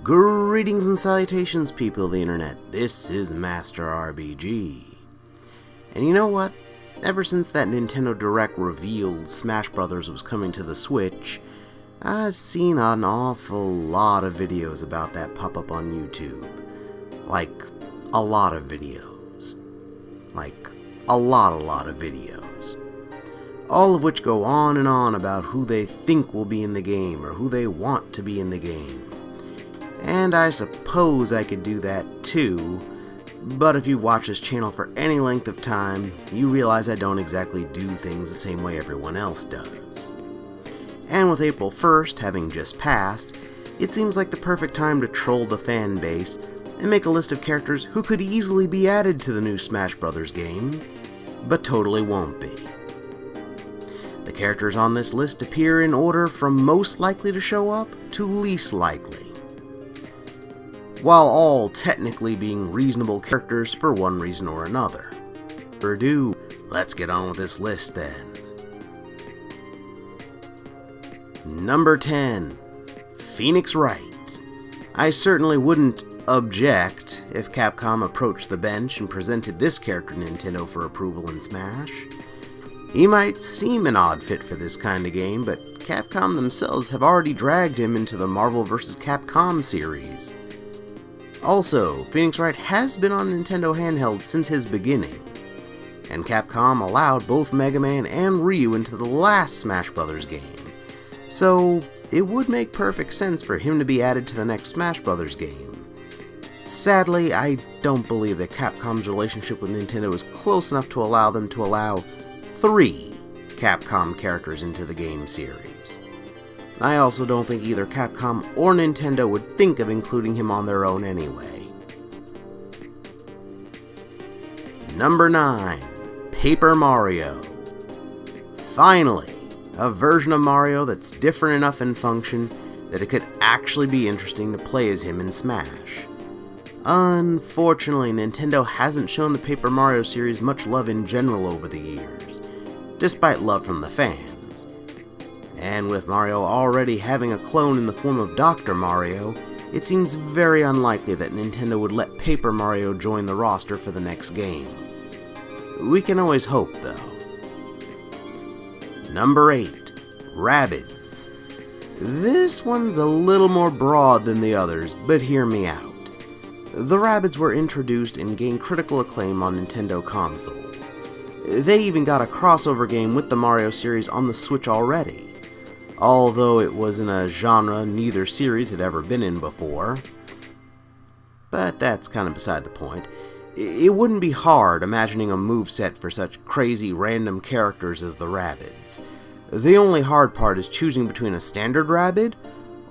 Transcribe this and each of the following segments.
Greetings and salutations, people of the internet. This is Master RBG. And you know what? Ever since that Nintendo Direct revealed Smash Bros. Was coming to the Switch, I've seen an awful lot of videos about that pop up on YouTube. Like, a lot of videos. Like, a lot of videos. All of which go on and on about who they think will be in the game, or who they want to be in the game. And I suppose I could do that too, but if you've watched this channel for any length of time, you realize I don't exactly do things the same way everyone else does. And with April 1st having just passed, it seems like the perfect time to troll the fan base and make a list of characters who could easily be added to the new Smash Bros. Game, but totally won't be. The characters on this list appear in order from most likely to show up to least likely, while all technically being reasonable characters for one reason or another. Purdue, let's get on with this list then. Number 10. Phoenix Wright. I certainly wouldn't object if Capcom approached the bench and presented this character to Nintendo for approval in Smash. He might seem an odd fit for this kind of game, but Capcom themselves have already dragged him into the Marvel vs. Capcom series. Also, Phoenix Wright has been on Nintendo handheld since his beginning, and Capcom allowed both Mega Man and Ryu into the last Smash Bros. Game, so it would make perfect sense for him to be added to the next Smash Bros. Game. Sadly, I don't believe that Capcom's relationship with Nintendo is close enough to allow them to allow 3 Capcom characters into the game series. I also don't think either Capcom or Nintendo would think of including him on their own anyway. Number 9. Paper Mario. Finally, a version of Mario that's different enough in function that it could actually be interesting to play as him in Smash. Unfortunately, Nintendo hasn't shown the Paper Mario series much love in general over the years, despite love from the fans. And with Mario already having a clone in the form of Dr. Mario, it seems very unlikely that Nintendo would let Paper Mario join the roster for the next game. We can always hope, though. Number 8. Rabbids. This one's a little more broad than the others, but hear me out. The Rabbids were introduced and gained critical acclaim on Nintendo consoles. They even got a crossover game with the Mario series on the Switch already, although it was in a genre neither series had ever been in before. But that's kind of beside the point. It wouldn't be hard imagining a moveset for such crazy random characters as the Rabbids. The only hard part is choosing between a standard Rabbid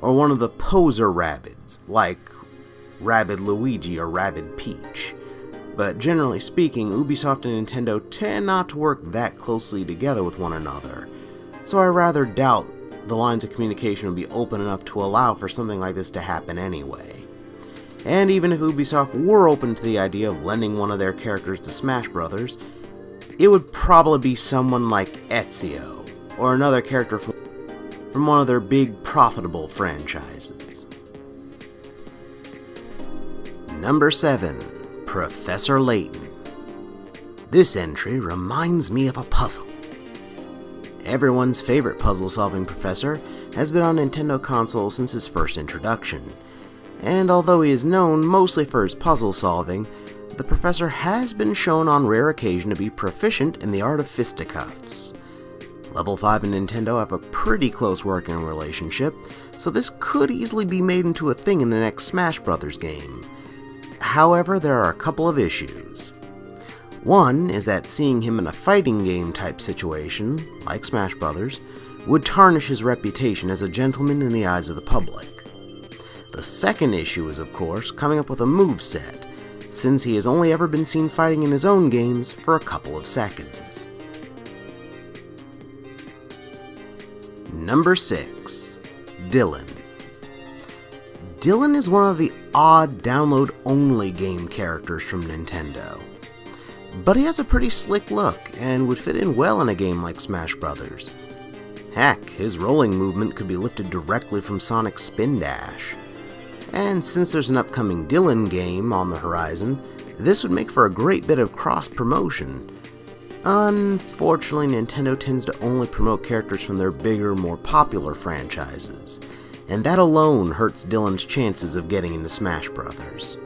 or one of the poser Rabbids, like Rabbid Luigi or Rabbid Peach. But generally speaking, Ubisoft and Nintendo tend not to work that closely together with one another, so I rather doubt the lines of communication would be open enough to allow for something like this to happen anyway. And even if Ubisoft were open to the idea of lending one of their characters to Smash Bros., it would probably be someone like Ezio, or another character from one of their big profitable franchises. Number 7. Professor Layton. This entry reminds me of a puzzle. Everyone's favorite puzzle-solving professor has been on Nintendo consoles since his first introduction, and although he is known mostly for his puzzle-solving, the professor has been shown on rare occasion to be proficient in the art of fisticuffs. Level 5 and Nintendo have a pretty close working relationship, so this could easily be made into a thing in the next Smash Bros. Game. However, there are a couple of issues. One is that seeing him in a fighting game type situation, like Smash Bros., would tarnish his reputation as a gentleman in the eyes of the public. The second issue is, of course, coming up with a moveset, since he has only ever been seen fighting in his own games for a couple of seconds. Number 6. Dylan. Dylan is one of the odd download-only game characters from Nintendo, but he has a pretty slick look and would fit in well in a game like Smash Bros. Heck, his rolling movement could be lifted directly from Sonic's Spin Dash. And since there's an upcoming Dylan game on the horizon, this would make for a great bit of cross-promotion. Unfortunately, Nintendo tends to only promote characters from their bigger, more popular franchises, and that alone hurts Dylan's chances of getting into Smash Bros.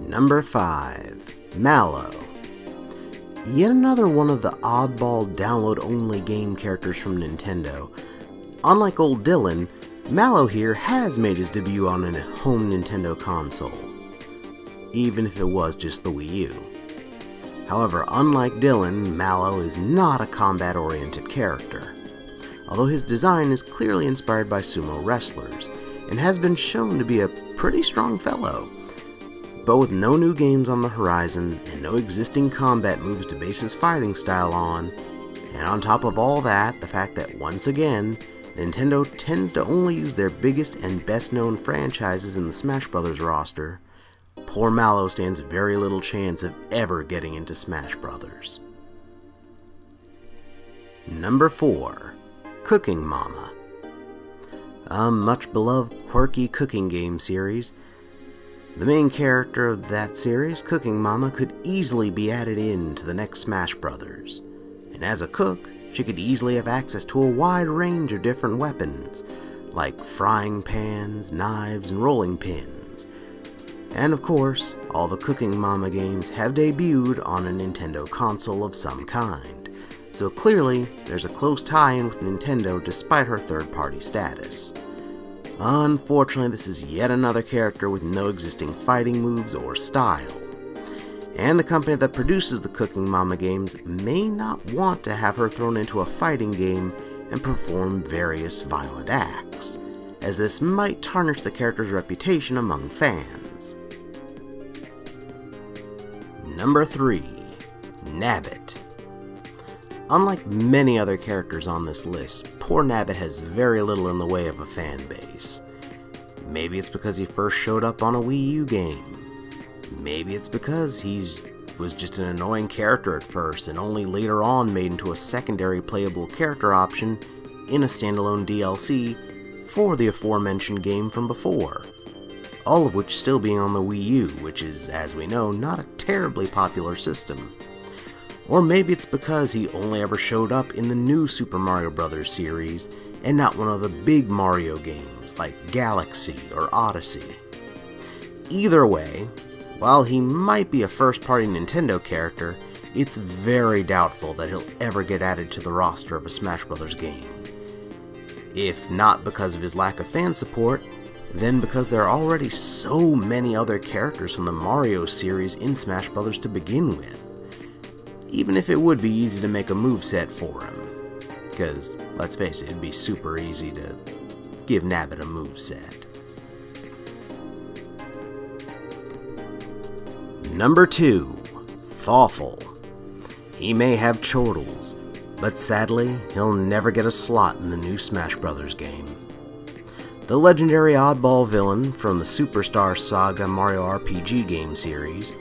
Number 5. Mallow. Yet another one of the oddball download-only game characters from Nintendo. Unlike old Dylan, Mallow here has made his debut on a home Nintendo console, even if it was just the Wii U. However, unlike Dylan, Mallow is not a combat-oriented character, although his design is clearly inspired by sumo wrestlers, and has been shown to be a pretty strong fellow. But with no new games on the horizon, and no existing combat moves to base his fighting style on, and on top of all that, the fact that once again, Nintendo tends to only use their biggest and best-known franchises in the Smash Bros. Roster, poor Mallow stands very little chance of ever getting into Smash Bros. Number 4. Cooking Mama. A much-beloved, quirky cooking game series. The main character of that series, Cooking Mama, could easily be added in to the next Smash Bros. And as a cook, she could easily have access to a wide range of different weapons, like frying pans, knives, and rolling pins. And of course, all the Cooking Mama games have debuted on a Nintendo console of some kind, so clearly there's a close tie-in with Nintendo despite her third-party status. Unfortunately, this is yet another character with no existing fighting moves or style, and the company that produces the Cooking Mama games may not want to have her thrown into a fighting game and perform various violent acts, as this might tarnish the character's reputation among fans. Number 3. Nabbit. Unlike many other characters on this list, poor Nabbit has very little in the way of a fan base. Maybe it's because he first showed up on a Wii U game. Maybe it's because he was just an annoying character at first and only later on made into a secondary playable character option in a standalone DLC for the aforementioned game from before. All of which still being on the Wii U, which is, as we know, not a terribly popular system. Or maybe it's because he only ever showed up in the new Super Mario Bros. Series and not one of the big Mario games like Galaxy or Odyssey. Either way, while he might be a first-party Nintendo character, it's very doubtful that he'll ever get added to the roster of a Smash Bros. Game. If not because of his lack of fan support, then because there are already so many other characters from the Mario series in Smash Bros. To begin with. Even if it would be easy to make a moveset for him. Because, let's face it, it'd be super easy to give Nabbit a moveset. Number 2. Fawful. He may have chortles, but sadly, he'll never get a slot in the new Smash Bros. Game. The legendary oddball villain from the Superstar Saga Mario RPG game series,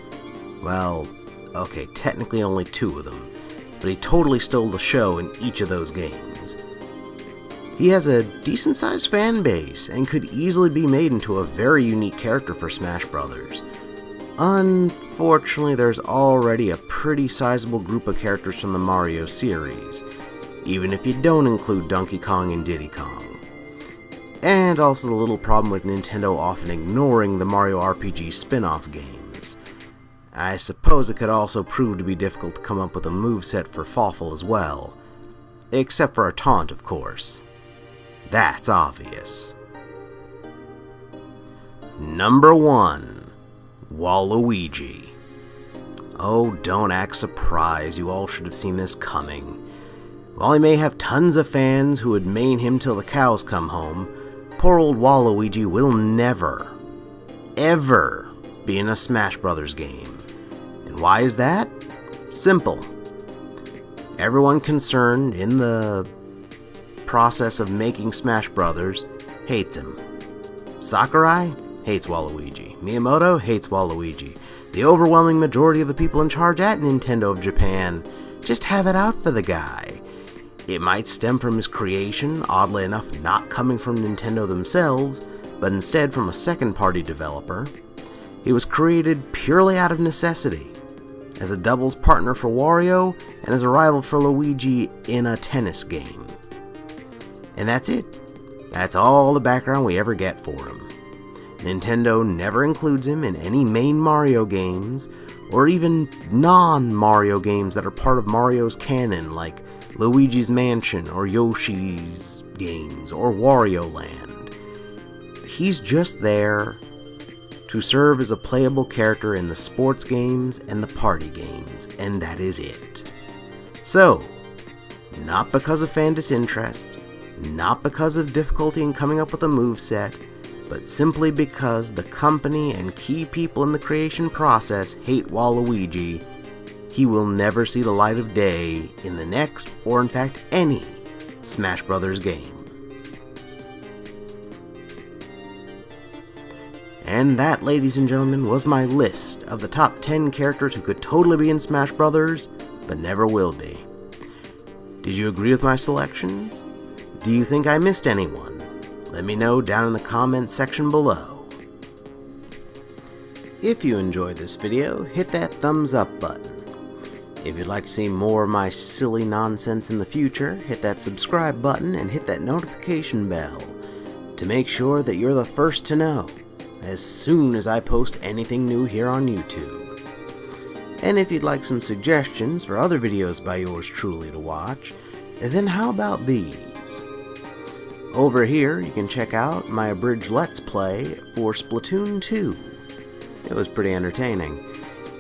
well, okay, technically only 2 of them, but he totally stole the show in each of those games. He has a decent-sized fan base and could easily be made into a very unique character for Smash Bros. Unfortunately, there's already a pretty sizable group of characters from the Mario series, even if you don't include Donkey Kong and Diddy Kong. And also the little problem with Nintendo often ignoring the Mario RPG spin-off games. I suppose it could also prove to be difficult to come up with a moveset for Fawful as well. Except for a taunt, of course. That's obvious. Number 1. Waluigi. Oh, don't act surprised, you all should have seen this coming. While he may have tons of fans who would main him till the cows come home, poor old Waluigi will never, ever be in a Smash Bros. Game. And why is that? Simple. Everyone concerned in the process of making Smash Bros. Hates him. Sakurai hates Waluigi. Miyamoto hates Waluigi. The overwhelming majority of the people in charge at Nintendo of Japan just have it out for the guy. It might stem from his creation, oddly enough not coming from Nintendo themselves, but instead from a second-party developer. He was created purely out of necessity, as a doubles partner for Wario and as a rival for Luigi in a tennis game. And that's it. That's all the background we ever get for him. Nintendo never includes him in any main Mario games, or even non-Mario games that are part of Mario's canon, like Luigi's Mansion, or Yoshi's games, or Wario Land. He's just there to serve as a playable character in the sports games and the party games, and that is it. So, not because of fan disinterest, not because of difficulty in coming up with a moveset, but simply because the company and key people in the creation process hate Waluigi, he will never see the light of day in the next, or in fact any, Smash Bros. Game. And that, ladies and gentlemen, was my list of the top 10 characters who could totally be in Smash Bros., but never will be. Did you agree with my selections? Do you think I missed anyone? Let me know down in the comments section below. If you enjoyed this video, hit that thumbs up button. If you'd like to see more of my silly nonsense in the future, hit that subscribe button and hit that notification bell to make sure that you're the first to know as soon as I post anything new here on YouTube. And if you'd like some suggestions for other videos by yours truly to watch, then how about these? Over here, you can check out my abridged Let's Play for Splatoon 2. It was pretty entertaining.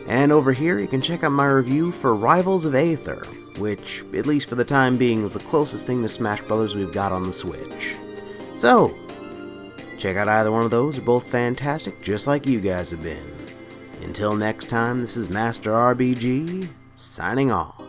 And over here, you can check out my review for Rivals of Aether, which, at least for the time being, is the closest thing to Smash Bros. We've got on the Switch. So, check out either one of those, they're both fantastic, just like you guys have been. Until next time, this is Master RBG, signing off.